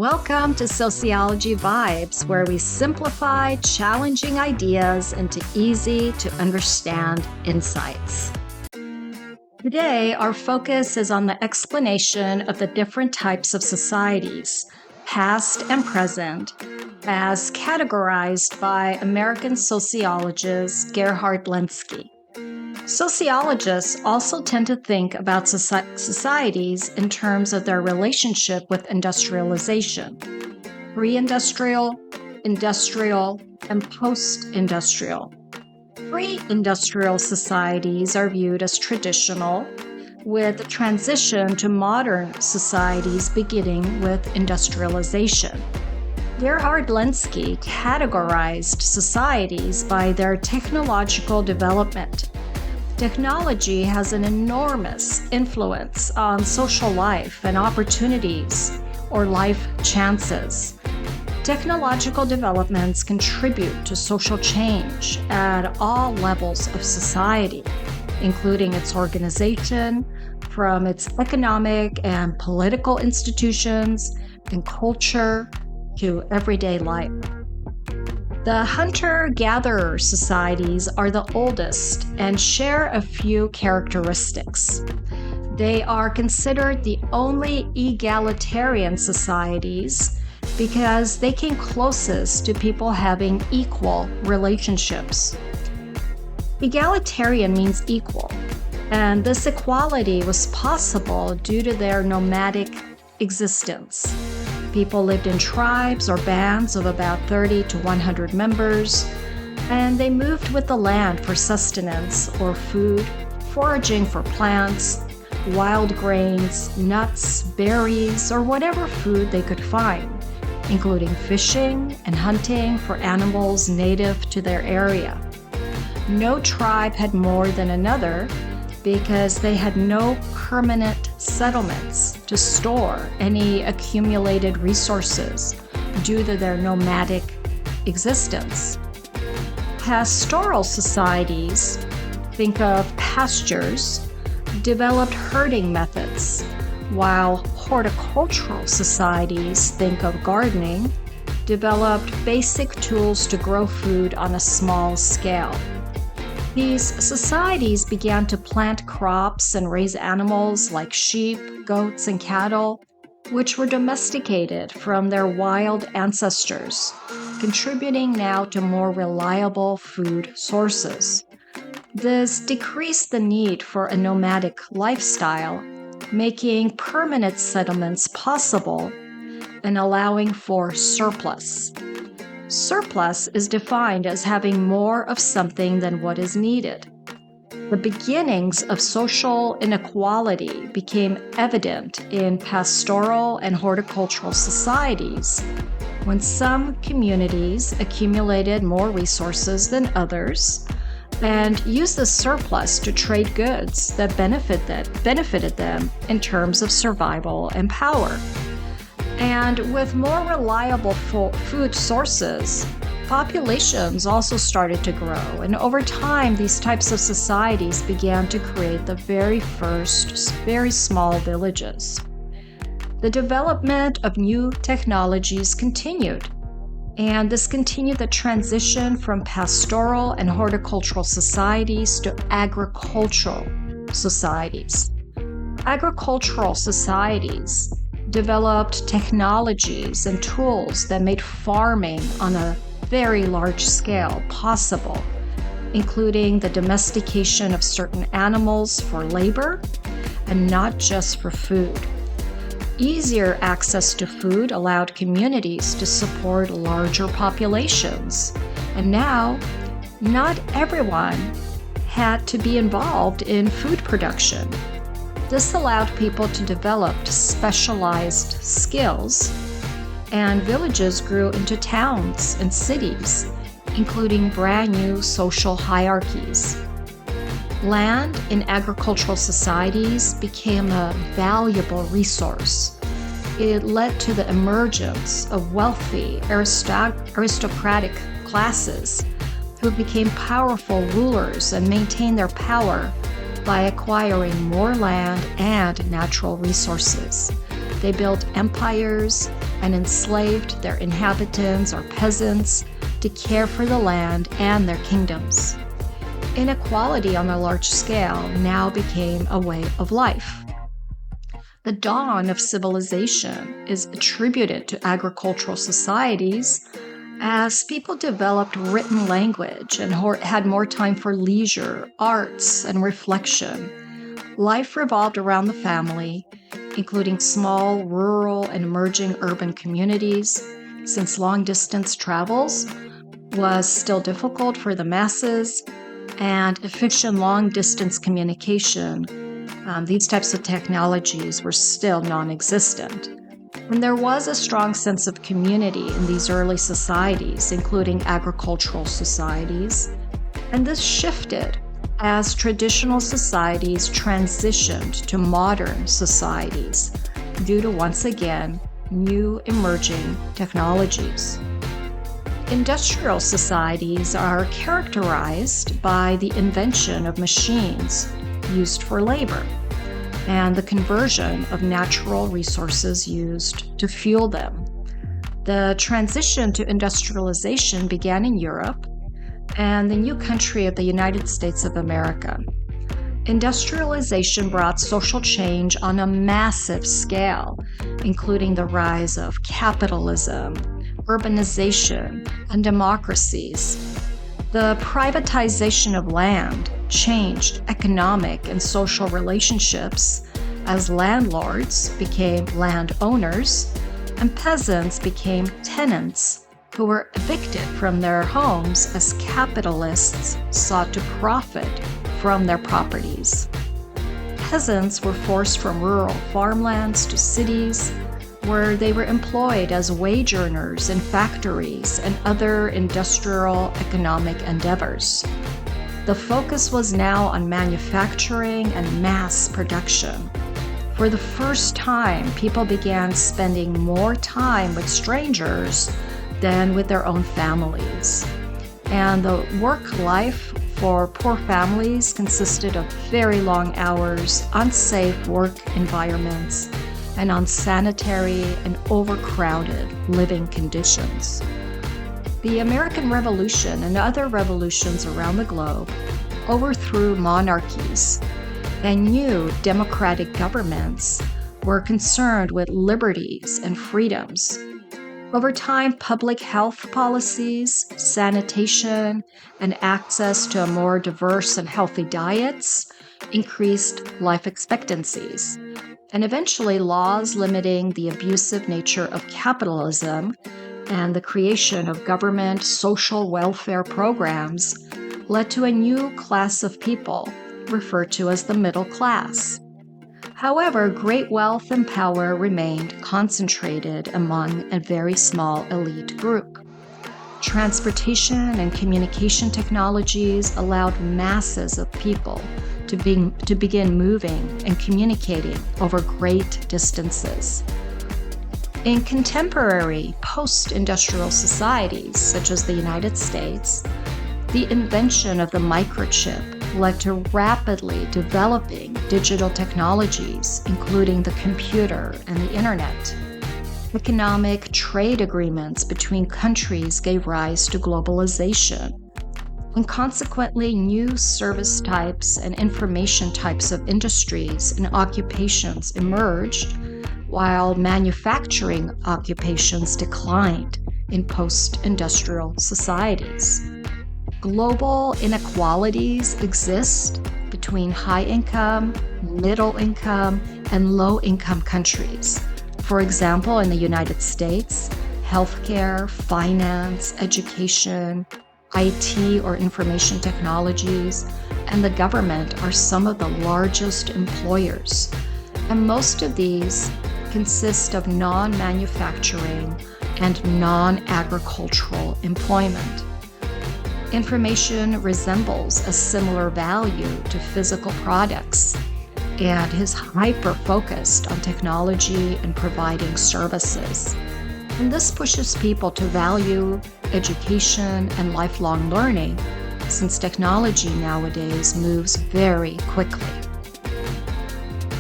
Welcome to Sociology Vibes, where we simplify challenging ideas into easy to understand insights. Today, our focus is on the explanation of the different types of societies, past and present, as categorized by American sociologist Gerhard Lenski. Sociologists also tend to think about societies in terms of their relationship with industrialization, pre-industrial, industrial, and post-industrial. Pre-industrial societies are viewed as traditional, with the transition to modern societies beginning with industrialization. Gerhard Lenski categorized societies by their technological development. Technology has an enormous influence on social life and opportunities or life chances. Technological developments contribute to social change at all levels of society, including its organization, from its economic and political institutions and culture to everyday life. The hunter-gatherer societies are the oldest and share a few characteristics. They are considered the only egalitarian societies because they came closest to people having equal relationships. Egalitarian means equal, and this equality was possible due to their nomadic existence. People lived in tribes or bands of about 30 to 100 members, and they moved with the land for sustenance or food, foraging for plants, wild grains, nuts, berries, or whatever food they could find, including fishing and hunting for animals native to their area. No tribe had more than another because they had no permanent settlements to store any accumulated resources due to their nomadic existence. Pastoral societies, think of pastures, developed herding methods, while horticultural societies, think of gardening, developed basic tools to grow food on a small scale. These societies began to plant crops and raise animals like sheep, goats, and cattle, which were domesticated from their wild ancestors, contributing now to more reliable food sources. This decreased the need for a nomadic lifestyle, making permanent settlements possible and allowing for surplus. Surplus is defined as having more of something than what is needed. The beginnings of social inequality became evident in pastoral and horticultural societies when some communities accumulated more resources than others and used the surplus to trade goods that benefited them in terms of survival and power. And with more reliable food sources, populations also started to grow. And over time, these types of societies began to create the very first, very small villages. The development of new technologies continued. And this continued the transition from pastoral and horticultural societies to agricultural societies. Agricultural societies developed technologies and tools that made farming on a very large scale possible, including the domestication of certain animals for labor and not just for food. Easier access to food allowed communities to support larger populations, and now not everyone had to be involved in food production. This allowed people to develop specialized skills, and villages grew into towns and cities, including brand new social hierarchies. Land in agricultural societies became a valuable resource. It led to the emergence of wealthy aristocratic classes who became powerful rulers and maintained their power by acquiring more land and natural resources. They built empires and enslaved their inhabitants or peasants to care for the land and their kingdoms. Inequality on a large scale now became a way of life. The dawn of civilization is attributed to agricultural societies as people developed written language and had more time for leisure, arts, and reflection. Life revolved around the family, including small, rural, and emerging urban communities, since long-distance travels was still difficult for the masses, and efficient long-distance communication, these types of technologies were still non-existent. And there was a strong sense of community in these early societies, including agricultural societies, and this shifted as traditional societies transitioned to modern societies due to, once again, new emerging technologies. Industrial societies are characterized by the invention of machines used for labor and the conversion of natural resources used to fuel them. The transition to industrialization began in Europe and the new country of the United States of America. Industrialization brought social change on a massive scale, including the rise of capitalism, urbanization, and democracies. The privatization of land changed economic and social relationships as landlords became landowners and peasants became tenants who were evicted from their homes as capitalists sought to profit from their properties. Peasants were forced from rural farmlands to cities, where they were employed as wage earners in factories and other industrial economic endeavors. The focus was now on manufacturing and mass production. For the first time, people began spending more time with strangers than with their own families. And the work life for poor families consisted of very long hours, unsafe work environments, and unsanitary and overcrowded living conditions. The American Revolution and other revolutions around the globe overthrew monarchies, and new democratic governments were concerned with liberties and freedoms. Over time, public health policies, sanitation, and access to more diverse and healthy diets increased life expectancies. And eventually, laws limiting the abusive nature of capitalism and the creation of government social welfare programs led to a new class of people referred to as the middle class. However, great wealth and power remained concentrated among a very small elite group. Transportation and communication technologies allowed masses of people to begin moving and communicating over great distances. In contemporary post-industrial societies, such as the United States, the invention of the microchip led to rapidly developing digital technologies, including the computer and the internet. Economic trade agreements between countries gave rise to globalization, and consequently new service types and information types of industries and occupations emerged, while manufacturing occupations declined in post-industrial societies. Global inequalities exist between high-income, middle-income, and low-income countries. For example, in the United States, healthcare, finance, education, IT or information technologies, and the government are some of the largest employers. And most of these consist of non-manufacturing and non-agricultural employment. Information resembles a similar value to physical products and is hyper-focused on technology and providing services. And this pushes people to value education and lifelong learning, since technology nowadays moves very quickly.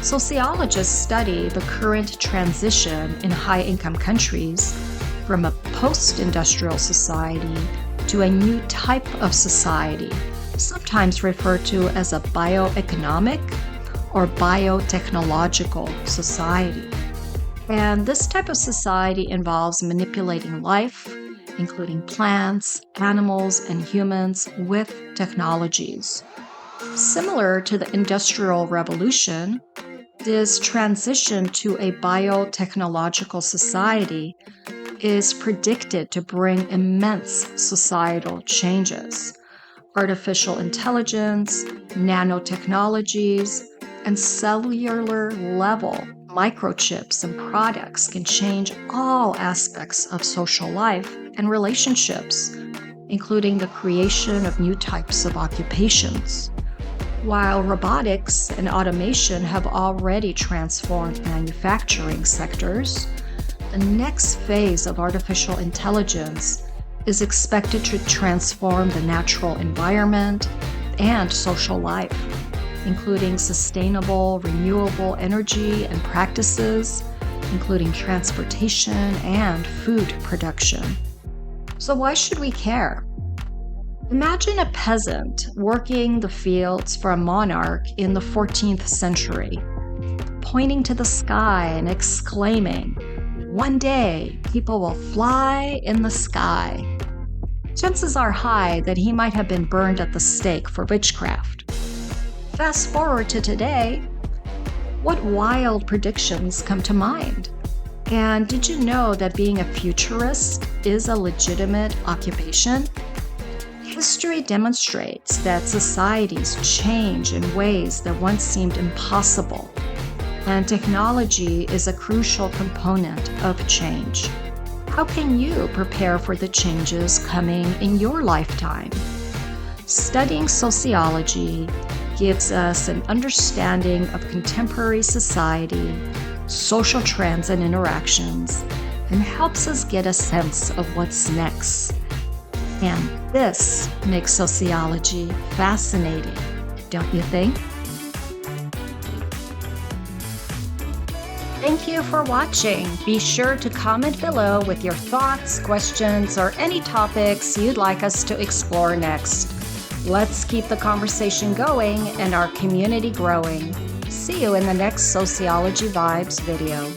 Sociologists study the current transition in high-income countries from a post-industrial society to a new type of society, sometimes referred to as a bioeconomic or biotechnological society. And this type of society involves manipulating life, including plants, animals, and humans, with technologies. Similar to the Industrial Revolution, this transition to a biotechnological society is predicted to bring immense societal changes. Artificial intelligence, nanotechnologies, and cellular level microchips and products can change all aspects of social life and relationships, including the creation of new types of occupations. While robotics and automation have already transformed manufacturing sectors, the next phase of artificial intelligence is expected to transform the natural environment and social life, including sustainable, renewable energy and practices, including transportation and food production. So why should we care? Imagine a peasant working the fields for a monarch in the 14th century, pointing to the sky and exclaiming, "One day, people will fly in the sky." Chances are high that he might have been burned at the stake for witchcraft. Fast forward to today, what wild predictions come to mind? And did you know that being a futurist is a legitimate occupation? History demonstrates that societies change in ways that once seemed impossible, and technology is a crucial component of change. How can you prepare for the changes coming in your lifetime? Studying sociology gives us an understanding of contemporary society, social trends and interactions, and helps us get a sense of what's next. And this makes sociology fascinating, don't you think? Thank you for watching. Be sure to comment below with your thoughts, questions, or any topics you'd like us to explore next. Let's keep the conversation going and our community growing. See you in the next Sociology Vibes video.